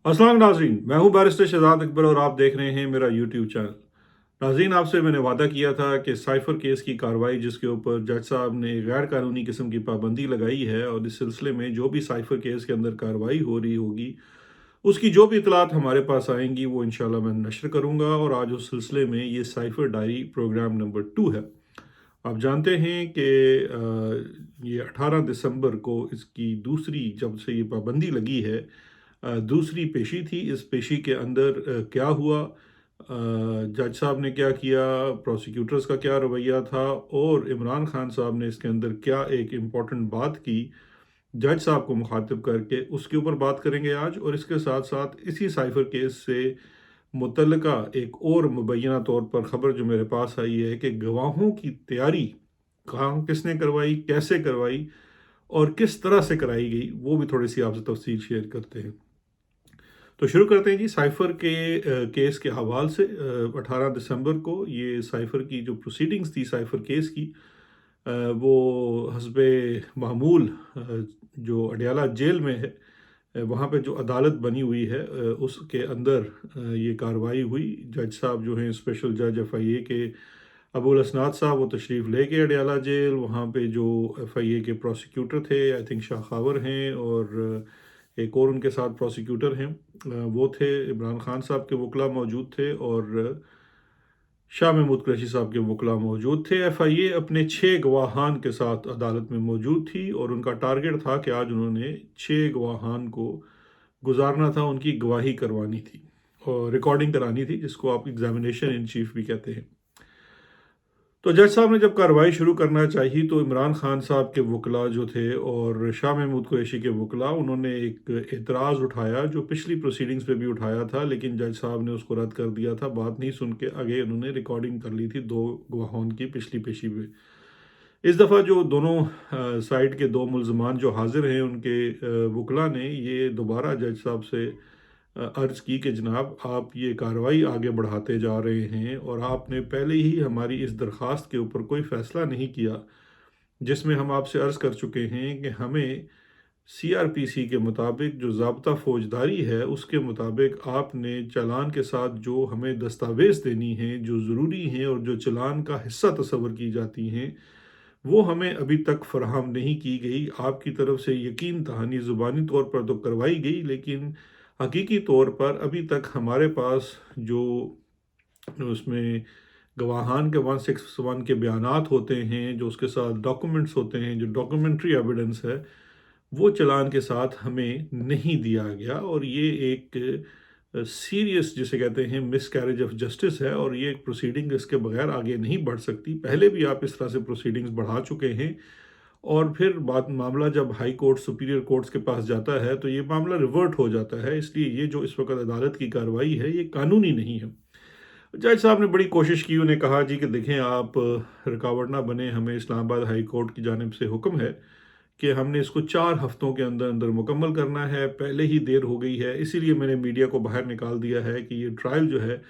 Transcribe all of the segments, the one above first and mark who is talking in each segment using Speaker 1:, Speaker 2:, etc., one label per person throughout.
Speaker 1: अस्सलाम नाज़रीन, मैं हूं बैरिस्टर शहजाद अकबर और आप देख रहे हैं मेरा यूट्यूब चैनल। नाज़रीन, आपसे मैंने वादा किया था कि साइफ़र केस की कार्रवाई जिसके ऊपर जज साहब ने गैर कानूनी किस्म की पाबंदी लगाई है और इस सिलसिले में जो भी साइफ़र केस के अंदर कार्रवाई हो रही होगी, उसकी जो भी इतलात हमारे पास आएंगी वो इंशाल्लाह मैं नशर करूँगा। और आज उस सिलसिले में ये साइफ़र डायरी प्रोग्राम नंबर 2 है। आप जानते हैं कि ये 18 दिसंबर को इसकी दूसरी, जब से ये पाबंदी लगी है, दूसरी पेशी थी। इस पेशी के अंदर क्या हुआ, जज साहब ने क्या किया, प्रोसिक्यूटर्स का क्या रवैया था और इमरान खान साहब ने इसके अंदर क्या एक इम्पॉर्टेंट बात की जज साहब को मुखातिब करके, उसके ऊपर बात करेंगे आज। और इसके साथ साथ इसी साइफर केस से मुतल्लिका एक और मुबैना तौर पर ख़बर जो मेरे पास आई है कि गवाहों की तैयारी कहाँ किसने करवाई, कैसे करवाई और किस तरह से कराई गई, वो भी थोड़ी सी आपसे तफसील शेयर करते हैं। तो शुरू करते हैं जी साइफ़र के केस के हवाले से। 18 दिसंबर को ये साइफ़र की जो प्रोसीडिंग्स थी साइफ़र केस की, वो हस्बे मामूल जो अडयाला जेल में है, वहाँ पे जो अदालत बनी हुई है, उसके अंदर ये कार्रवाई हुई। जज साहब जो हैं स्पेशल जज FIA के अबुल असनाद साहब, वो तशरीफ़ ले गए अडयाला जेल। वहाँ पे जो FIA के प्रोसिक्यूटर थे, आई थिंक शाह खावर हैं और एक और उनके साथ प्रोसिक्यूटर हैं, वो थे। इमरान खान साहब के वकला मौजूद थे और शाह महमूद कुरैशी साहब के वकला मौजूद थे। FIA अपने 6 गवाहान के साथ अदालत में मौजूद थी और उनका टारगेट था कि आज उन्होंने 6 गवाहान को गुजारना था, उनकी गवाही करवानी थी और रिकॉर्डिंग करानी थी, जिसको आप एग्जामिनेशन इन चीफ भी कहते हैं। तो जज साहब ने जब कार्रवाई शुरू करना चाहिए तो इमरान खान साहब के वकला जो थे और शाह महमूद कुरैशी के वकला, उन्होंने एक एतराज़ उठाया जो पिछली प्रोसीडिंग्स पे भी उठाया था, लेकिन जज साहब ने उसको रद्द कर दिया था। बात नहीं सुन के आगे उन्होंने रिकॉर्डिंग कर ली थी 2 गवाहों की पिछली पेशी पे। इस दफ़ा जो दोनों साइड के 2 मुल्ज़मान जो हाजिर हैं, उनके वकला ने ये दोबारा जज साहब से अर्ज़ की कि जनाब आप ये कार्रवाई आगे बढ़ाते जा रहे हैं और आपने पहले ही हमारी इस दरख्वास्त के ऊपर कोई फ़ैसला नहीं किया, जिसमें हम आपसे अर्ज़ कर चुके हैं कि हमें CRPC के मुताबिक जो ज़ाब्ता फ़ौजदारी है, उसके मुताबिक आपने चालान के साथ जो हमें दस्तावेज़ देनी हैं, जो ज़रूरी हैं और जो चालान का हिस्सा तस्वर की जाती हैं, वो हमें अभी तक फ़राहम नहीं की गई। आपकी तरफ से यकीन दहानी ज़ुबानी तौर पर तो करवाई गई, लेकिन हकीकी तौर पर अभी तक हमारे पास जो उसमें गवाहान के 161 के बयानात होते हैं, जो उसके साथ डॉक्यूमेंट्स होते हैं, जो डॉक्यूमेंट्री एविडेंस है, वो चालान के साथ हमें नहीं दिया गया। और ये एक सीरियस जिसे कहते हैं मिसकैरेज ऑफ जस्टिस है और ये एक प्रोसीडिंग इसके बगैर आगे नहीं बढ़ सकती। पहले भी आप इस तरह से प्रोसीडिंग्स बढ़ा चुके हैं और फिर बात मामला जब हाई कोर्ट सुपीरियर कोर्ट्स के पास जाता है तो ये मामला रिवर्ट हो जाता है। इसलिए ये जो इस वक्त अदालत की कार्रवाई है ये कानूनी नहीं है। जज साहब ने बड़ी कोशिश की, उन्हें कहा जी कि देखें आप रुकावट ना बने, हमें इस्लामाबाद हाई कोर्ट की जानिब से हुक्म है कि हमने इसको 4 हफ्तों के अंदर अंदर मुकम्मल करना है, पहले ही देर हो गई है, इसीलिए मैंने मीडिया को बाहर निकाल दिया है कि ये ट्रायल जो है,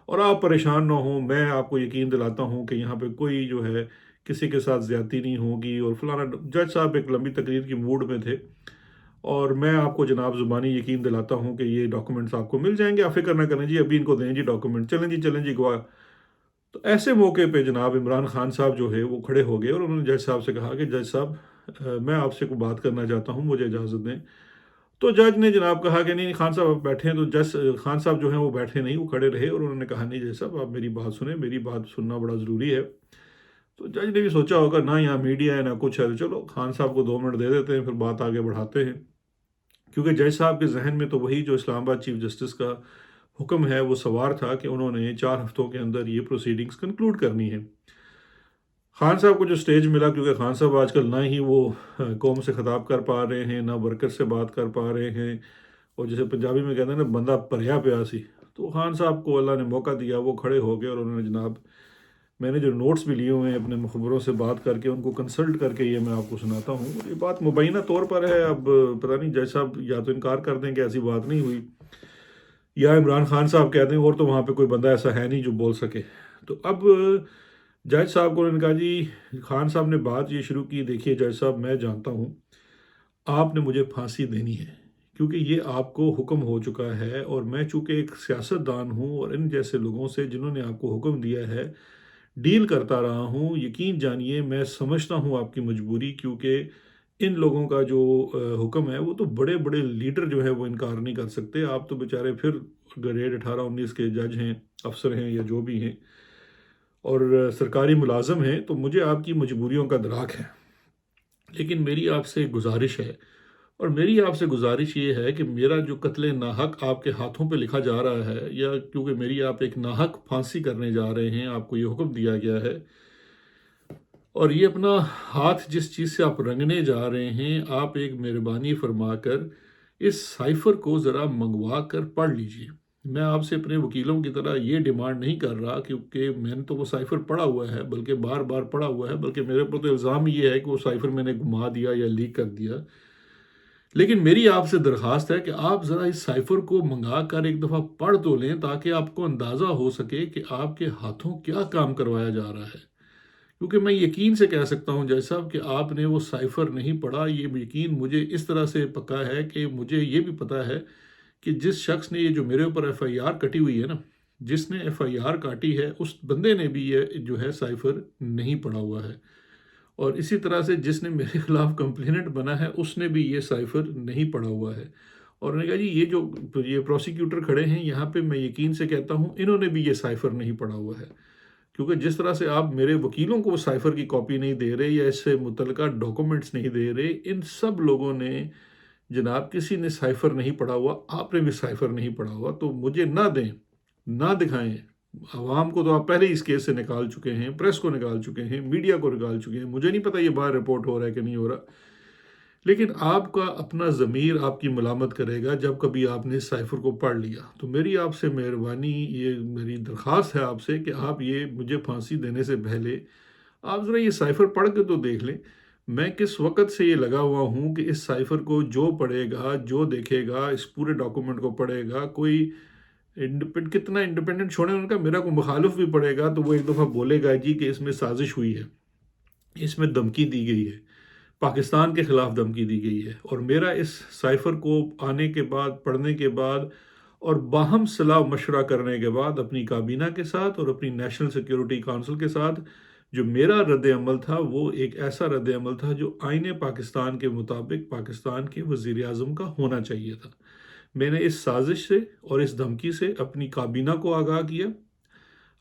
Speaker 1: और आप परेशान ना हों, मैं आपको यकीन दिलाता हूँ कि यहाँ पे कोई जो है किसी के साथ ज़्यादती नहीं होगी और फलाना। जज साहब एक लंबी तकरीर की मूड में थे और मैं आपको जनाब ज़ुबानी यकीन दिलाता हूँ कि ये डॉक्यूमेंट्स आपको मिल जाएंगे, आप फिक्र ना करें जी, अभी इनको दें जी डॉक्यूमेंट, चलें जी गवाह। तो ऐसे मौके पे जनाब इमरान खान साहब जो है वो खड़े हो गए और उन्होंने जज साहब से कहा कि जज साहब मैं आपसे कोई बात करना चाहता हूँ, मुझे इजाज़त दें। तो जज ने जनाब कहा कि नहीं नहीं खान साहब आप बैठे हैं। तो जज खान साहब जो हैं वो बैठे नहीं, वो खड़े रहे और उन्होंने कहा नहीं जज साहब आप मेरी बात सुने, मेरी बात सुनना बड़ा ज़रूरी है। तो जज ने भी सोचा होगा ना यहाँ मीडिया है ना कुछ है, तो चलो खान साहब को 2 मिनट दे देते हैं, फिर बात आगे बढ़ाते हैं। क्योंकि जज साहब के जहन में तो वही जो इस्लामाबाद चीफ जस्टिस का हुक्म है वो सवार था कि उन्होंने 4 हफ्तों के अंदर ये प्रोसीडिंग्स कंक्लूड करनी है। खान साहब को जो स्टेज मिला, क्योंकि खान साहब आजकल ना ही वो कौम से ख़िताब कर पा रहे हैं, ना वर्कर से बात कर पा रहे हैं, और जैसे पंजाबी में कहते हैं ना बंदा परया प्यासी। तो खान साहब को अल्लाह ने मौका दिया, वो खड़े हो गए और उन्होंने जनाब, मैंने जो नोट्स भी लिए हुए हैं अपने मुखबरों से बात करके, उनको कंसल्ट करके ये मैं आपको सुनाता हूँ। ये बात मुबैना तौर पर है, अब पता नहीं जज साहब या तो इनकार कर दें कि ऐसी बात नहीं हुई, या इमरान खान साहब कह दें और तो वहाँ पे कोई बंदा ऐसा है नहीं जो बोल सके। तो अब जज साहब को उन्होंने कहा जी, खान साहब ने बात ये शुरू की, देखिए जज साहब मैं जानता हूँ आपने मुझे फांसी देनी है, کیونکہ یہ آپ کو حکم ہو چکا ہے، اور میں چونکہ ایک سیاستدان ہوں اور ان جیسے لوگوں سے جنہوں نے آپ کو حکم دیا ہے ڈیل کرتا رہا ہوں، یقین جانیے میں سمجھتا ہوں آپ کی مجبوری، کیونکہ ان لوگوں کا جو حکم ہے وہ تو بڑے بڑے لیڈر جو ہیں وہ انکار نہیں کر سکتے، آپ تو بیچارے پھر گریڈ 18 19 کے جج ہیں، افسر ہیں یا جو بھی ہیں، اور سرکاری ملازم ہیں، تو مجھے آپ کی مجبوریوں کا ادراک ہے۔ لیکن میری آپ سے گزارش ہے، اور میری آپ سے گزارش یہ ہے کہ میرا جو قتل ناحق آپ کے ہاتھوں پہ لکھا جا رہا ہے، یا کیونکہ میری آپ ایک ناحق پھانسی کرنے جا رہے ہیں، آپ کو یہ حکم دیا گیا ہے، اور یہ اپنا ہاتھ جس چیز سے آپ رنگنے جا رہے ہیں، آپ ایک مہربانی فرما کر اس سائفر کو ذرا منگوا کر پڑھ لیجئے۔ میں آپ سے اپنے وکیلوں کی طرح یہ ڈیمانڈ نہیں کر رہا، کیونکہ میں نے تو وہ سائفر پڑھا ہوا ہے، بلکہ بار بار پڑھا ہوا ہے، بلکہ میرے پر تو الزام یہ ہے کہ وہ سائفر میں نے گما دیا یا لیک کر دیا۔ لیکن میری آپ سے درخواست ہے کہ آپ ذرا اس سائفر کو منگا کر ایک دفعہ پڑھ تو لیں، تاکہ آپ کو اندازہ ہو سکے کہ آپ کے ہاتھوں کیا کام کروایا جا رہا ہے۔ کیونکہ میں یقین سے کہہ سکتا ہوں جج صاحب کہ آپ نے وہ سائفر نہیں پڑھا، یہ یقین مجھے اس طرح سے پکا ہے کہ مجھے یہ بھی پتا ہے کہ جس شخص نے یہ جو میرے اوپر ایف آئی آر کٹی ہوئی ہے نا، جس نے ایف آئی آر کاٹی ہے، اس بندے نے بھی یہ جو ہے سائفر نہیں پڑھا ہوا ہے، اور اسی طرح سے جس نے میرے خلاف کمپلینٹ بنا ہے اس نے بھی یہ سائفر نہیں پڑھا ہوا ہے۔ اور نے کہا جی یہ پروسیکیوٹر کھڑے ہیں یہاں پہ، میں یقین سے کہتا ہوں انہوں نے بھی یہ سائفر نہیں پڑھا ہوا ہے، کیونکہ جس طرح سے آپ میرے وکیلوں کو وہ سائفر کی کاپی نہیں دے رہے یا اس سے متعلقہ ڈاکومنٹس نہیں دے رہے، ان سب لوگوں نے جناب کسی نے سائفر نہیں پڑھا ہوا، آپ نے بھی سائفر نہیں پڑھا ہوا، تو مجھے نہ دیں، نہ دکھائیں۔ عوام کو تو آپ پہلے ہی اس کیس سے نکال چکے ہیں، پریس کو نکال چکے ہیں، میڈیا کو نکال چکے ہیں، مجھے نہیں پتا یہ باہر رپورٹ ہو رہا ہے کہ نہیں ہو رہا، لیکن آپ کا اپنا ضمیر آپ کی ملامت کرے گا جب کبھی آپ نے اس سائفر کو پڑھ لیا۔ تو میری آپ سے مہربانی، یہ میری درخواست ہے آپ سے کہ آپ یہ مجھے پھانسی دینے سے پہلے آپ ذرا یہ سائفر پڑھ کے تو دیکھ لیں۔ میں کس وقت سے یہ لگا ہوا ہوں کہ اس سائفر کو جو پڑھے گا، جو دیکھے گا، اس پورے ڈاکومنٹ کو پڑھے گا، کوئی کتنا انڈیپینڈنٹ چھوڑیں ان کا، میرا کوئی مخالف بھی پڑھے گا تو وہ ایک دفعہ بولے گا جی کہ اس میں سازش ہوئی ہے، اس میں دھمکی دی گئی ہے، پاکستان کے خلاف دھمکی دی گئی ہے، اور میرا اس سائفر کو آنے کے بعد، پڑھنے کے بعد، اور باہم صلاح مشورہ کرنے کے بعد اپنی کابینہ کے ساتھ اور اپنی نیشنل سیکیورٹی کونسل کے ساتھ، جو میرا رد عمل تھا وہ ایک ایسا رد عمل تھا جو آئین پاکستان کے مطابق پاکستان کے وزیر اعظم کا ہونا چاہیے تھا۔ میں نے اس سازش سے اور اس دھمکی سے اپنی کابینہ کو آگاہ کیا،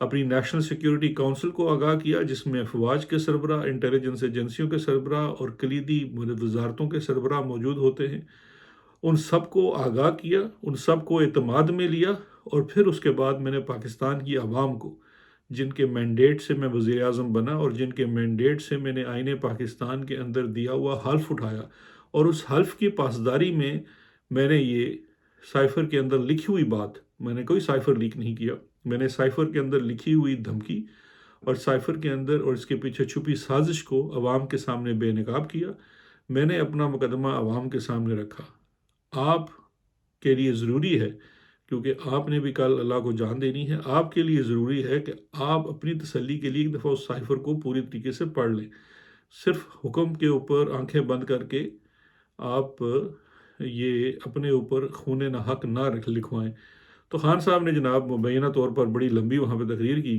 Speaker 1: اپنی نیشنل سیکیورٹی کونسل کو آگاہ کیا، جس میں افواج کے سربراہ، انٹیلیجنس ایجنسیوں کے سربراہ اور کلیدی وزارتوں کے سربراہ موجود ہوتے ہیں، ان سب کو آگاہ کیا، ان سب کو اعتماد میں لیا، اور پھر اس کے بعد میں نے پاکستان کی عوام کو، جن کے مینڈیٹ سے میں وزیر اعظم بنا اور جن کے مینڈیٹ سے میں نے آئین پاکستان کے اندر دیا ہوا حلف اٹھایا، اور اس حلف کی پاسداری میں میں نے یہ سائفر کے اندر لکھی ہوئی بات، میں نے کوئی سائفر لیک نہیں کیا، میں نے سائفر کے اندر لکھی ہوئی دھمکی اور سائفر کے اندر اور اس کے پیچھے چھپی سازش کو عوام کے سامنے بے نقاب کیا۔ میں نے اپنا مقدمہ عوام کے سامنے رکھا۔ آپ کے لیے ضروری ہے، کیونکہ آپ نے بھی کل اللہ کو جان دینی ہے، آپ کے لیے ضروری ہے کہ آپ اپنی تسلی کے لیے ایک دفعہ اس سائفر کو پوری طریقے سے پڑھ لیں۔ صرف حکم کے اوپر آنکھیں بند کر کے آپ یہ اپنے اوپر خون ناحق نہ لکھوائیں۔ تو خان صاحب نے جناب مبینہ طور پر بڑی لمبی وہاں پہ تقریر کی،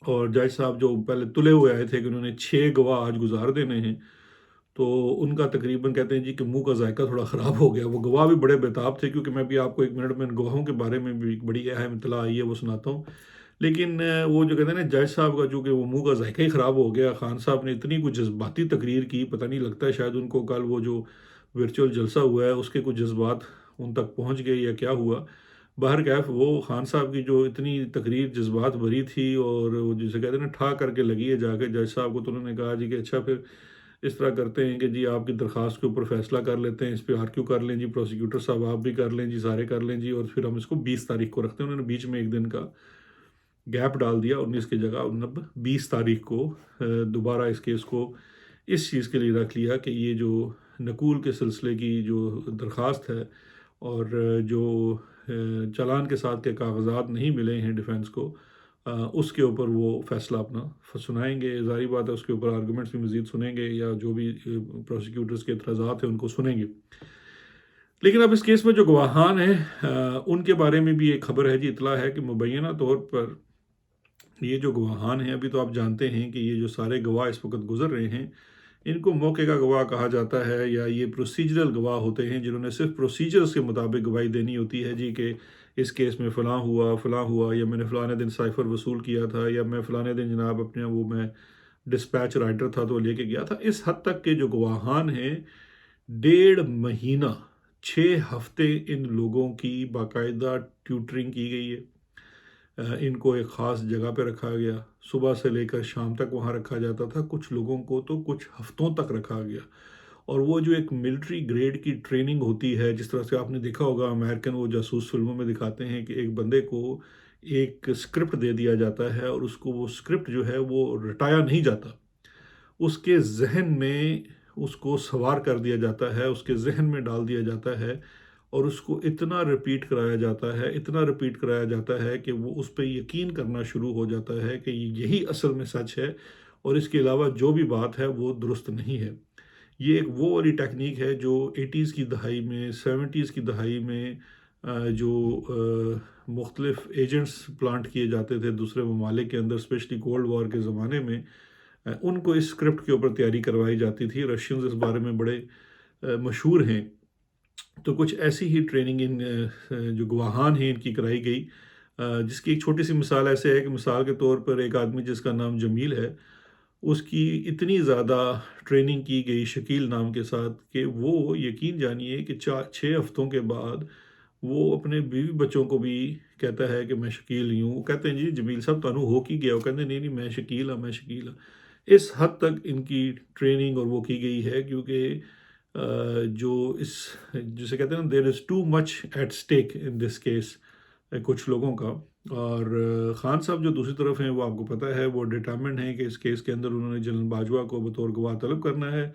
Speaker 1: اور جج صاحب جو پہلے تلے ہوئے آئے تھے کہ انہوں نے 6 گواہ آج گزار دینے ہیں، تو ان کا تقریباً کہتے ہیں جی کہ منہ کا ذائقہ تھوڑا خراب ہو گیا۔ وہ گواہ بھی بڑے بےتاب تھے، کیونکہ میں بھی آپ کو 1 منٹ میں ان گواہوں کے بارے میں بھی ایک بڑی اہم اطلاع آئی ہے وہ سناتا ہوں، لیکن وہ جو کہتے ہیں نا جج صاحب کا جو کہ وہ منہ کا ذائقہ ہی خراب ہو گیا، خان صاحب نے اتنی کچھ جذباتی تقریر کی، پتہ نہیں لگتا ہے شاید ان کو کل وہ جو ورچوئل جلسہ ہوا ہے اس کے کچھ جذبات ان تک پہنچ گئے یا کیا ہوا۔ بہرکیف وہ خان صاحب کی جو اتنی تقریر جذبات بھری تھی، اور وہ جسے کہتے ہیں نا ٹھا کر کے لگی ہے جا کے جج صاحب کو، تو انہوں نے کہا جی کہ اچھا پھر اس طرح کرتے ہیں کہ جی آپ کی درخواست کے اوپر فیصلہ کر لیتے ہیں، اس پہ آرکیو کر لیں جی، پروسیکیوٹر صاحب آپ بھی کر لیں جی، سارے کر لیں جی، اور پھر ہم اس کو 20 تاریخ کو رکھتے ہیں۔ انہوں نے بیچ میں 1 دن کا گیپ ڈال دیا، 19 کی جگہ 20 تاریخ کو دوبارہ اس کیس کو اس چیز کے لیے رکھ لیا کہ یہ جو نقول کے سلسلے کی جو درخواست ہے، اور جو چالان کے ساتھ کے کاغذات نہیں ملے ہیں ڈیفینس کو، اس کے اوپر وہ فیصلہ اپنا سنائیں گے۔ ظاہری بات ہے اس کے اوپر آرگومنٹس بھی مزید سنیں گے، یا جو بھی پروسیکیوٹرز کے اعتراضات ہیں ان کو سنیں گے۔ लेकिन अब इस केस में जो गवाहान हैं उनके बारे में भी एक खबर है जी, इतला है कि मुबैना तौर पर ये जो गवाहान हैं, अभी तो आप जानते हैं कि ये जो सारे गवाह इस वक्त गुजर रहे हैं, इनको मौके का गवाह कहा जाता है, या ये प्रोसीजरल गवाह होते हैं जिन्होंने सिर्फ प्रोसीजर्स के मुताबिक गवाही देनी होती है जी, कि इस केस में फ़लाँ हुआ, या मैंने फ़लाने दिन साइफ़र वसूल किया था, या मैं फ़लाने दिन जनाब अपने वो मैं डिस्पैच राइटर था तो लेके गया था। इस हद तक के जो गवाहान हैं, 1.5 महीना, 6 हफ्ते इन लोगों की बाकायदा ट्यूटरिंग की गई है। इनको एक ख़ास जगह पे रखा गया, सुबह से लेकर शाम तक वहाँ रखा जाता था, कुछ लोगों को तो कुछ हफ्तों तक रखा गया। और वो जो एक मिलिट्री ग्रेड की ट्रेनिंग होती है, जिस तरह से आपने देखा होगा अमेरिकन वो जासूस फ़िल्मों में दिखाते हैं कि एक बंदे को एक स्क्रिप्ट दे दिया जाता है और उसको वो स्क्रिप्ट जो है वो रटाया नहीं जाता। उसके ज़हन में उसको सवार कर दिया जाता है, उसके ज़हन में डाल दिया जाता है, और उसको इतना रिपीट कराया जाता है, इतना रिपीट कराया जाता है कि वो उस पे यकीन करना शुरू हो जाता है कि यही असल में सच है, और इसके अलावा जो भी बात है वो दुरुस्त नहीं है। ये एक वो वाली टेक्नीक है जो 80s की दहाई में, 70s की दहाई में जो मुख्तलिफ एजेंट्स प्लांट किए जाते थे दूसरे ममालिक के अंदर, स्पेशली कोल्ड वॉर के ज़माने में, उनको इस स्क्रिप्ट के ऊपर तैयारी करवाई जाती थी। रशियंस इस बारे में बड़े मशहूर हैं। तो कुछ ऐसी ही ट्रेनिंग जो गवाहान हैं इनकी कराई गई, जिसकी एक छोटी सी मिसाल ऐसे है कि मिसाल के तौर पर एक आदमी जिसका नाम जमील है, उसकी इतनी ज़्यादा ट्रेनिंग की गई शकील नाम के साथ कि वो यकीन जानिए कि 4-6 हफ्तों के बाद वो अपने बीवी बच्चों को भी कहता है कि मैं शकील ही हूँ। वो कहते हैं जी जमील साहब तुहानू हो की गया? वो कहते नहीं नहीं मैं शकील हाँ, मैं शकील हाँ। इस हद तक इनकी ट्रेनिंग और वो की गई है, क्योंकि जो इस जिसे कहते हैं ना, there is too much at stake in this case, कुछ लोगों का। और ख़ान साहब जो दूसरी तरफ हैं वो आपको पता है वो डिटरमिन्ड हैं कि इस केस के अंदर उन्होंने जनरल बाजवा को बतौर गवाह तलब करना है।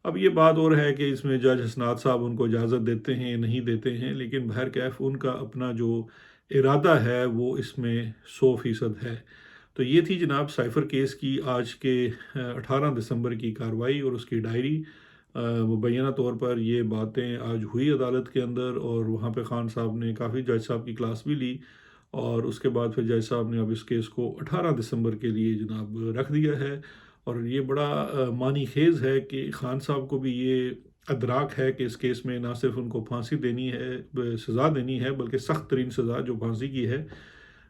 Speaker 1: अब ये बात और है कि इसमें जज हसनात साहब उनको इजाज़त देते हैं या नहीं देते हैं, लेकिन बहरकैफ़ उनका अपना जो इरादा है वो इसमें 100% है। तो ये थी जनाब साइफ़र केस की आज के 18 दिसंबर की कार्रवाई और उसकी डायरी। मुबैना तौर पर ये बातें आज हुई अदालत के अंदर, और वहाँ पे ख़ान साहब ने काफ़ी जज साहब की क्लास भी ली, और उसके बाद फिर जज साहब ने अब इस केस को 18 दिसंबर के लिए जनाब रख दिया है। और ये बड़ा मानी खेज़ है कि ख़ान साहब को भी ये अदराक है कि इस केस में ना सिर्फ उनको फांसी देनी है, सज़ा देनी है, बल्कि सख्त तरीन सज़ा जो फांसी की है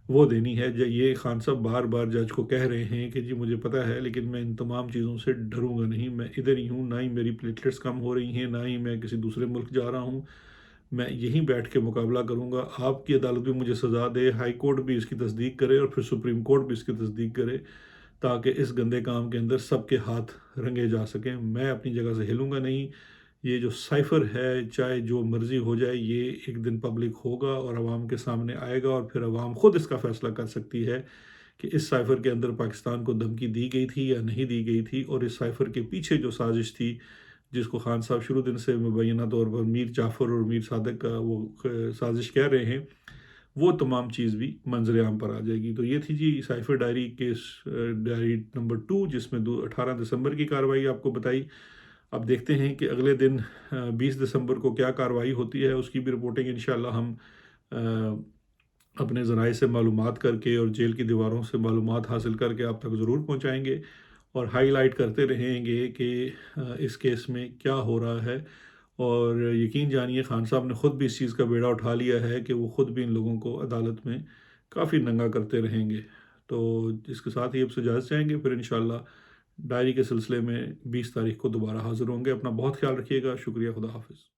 Speaker 1: वो देनी है। ये ख़ान साहब बार बार जज को कह रहे हैं कि जी मुझे पता है, लेकिन मैं इन तमाम चीज़ों से डरूंगा नहीं, मैं इधर ही हूँ, ना ही मेरी प्लेटलेट्स कम हो रही हैं, ना ही मैं किसी दूसरे मुल्क जा रहा हूँ, मैं यहीं बैठ के मुकाबला करूँगा। आपकी अदालत भी मुझे सज़ा दे, हाई कोर्ट भी इसकी तस्दीक करे, और फिर सुप्रीम कोर्ट भी इसकी तस्दीक करे, ताकि इस गंदे काम के अंदर सबके हाथ रंगे जा सकें। मैं अपनी जगह से हिलूँगा नहीं। ये जो साइफ़र है, चाहे जो मर्ज़ी हो जाए, ये एक दिन पब्लिक होगा और आवाम के सामने आएगा, और फिर आवाम ख़ुद इसका फ़ैसला कर सकती है कि इस साइफ़र के अंदर पाकिस्तान को धमकी दी गई थी या नहीं दी गई थी, और इस साइफ़र के पीछे जो साजिश थी, जिसको ख़ान साहब शुरू दिन से मुबैना तौर पर मीर जाफ़र और मीर सादिक का वो साजिश कह रहे हैं, वो तमाम चीज़ भी मंज़र आम पर आ जाएगी। तो ये थी जी cipher diary case, diary number 2, जिसमें 18 दिसंबर की कार्रवाई आपको बताई। अब देखते हैं कि अगले दिन 20 दिसंबर को क्या कार्रवाई होती है, उसकी भी रिपोर्टिंग इंशाल्लाह हम अपने ज़राए से मालूमात करके और जेल की दीवारों से मालूमात हासिल करके आप तक ज़रूर पहुँचाएँगे, और हाईलाइट करते रहेंगे कि इस केस में क्या हो रहा है। और यकीन जानिए ख़ान साहब ने ख़ुद भी इस चीज़ का बेड़ा उठा लिया है कि वो ख़ुद भी इन लोगों को अदालत में काफ़ी नंगा करते रहेंगे। तो इसके साथ ही अब से इजाज़त चाहेंगे, फिर इंशाल्लाह डायरी के सिलसिले में 20 तारीख को दोबारा हाज़िर होंगे। अपना बहुत ख़्याल रखिएगा। शुक्रिया, खुदा हाफ़िज़।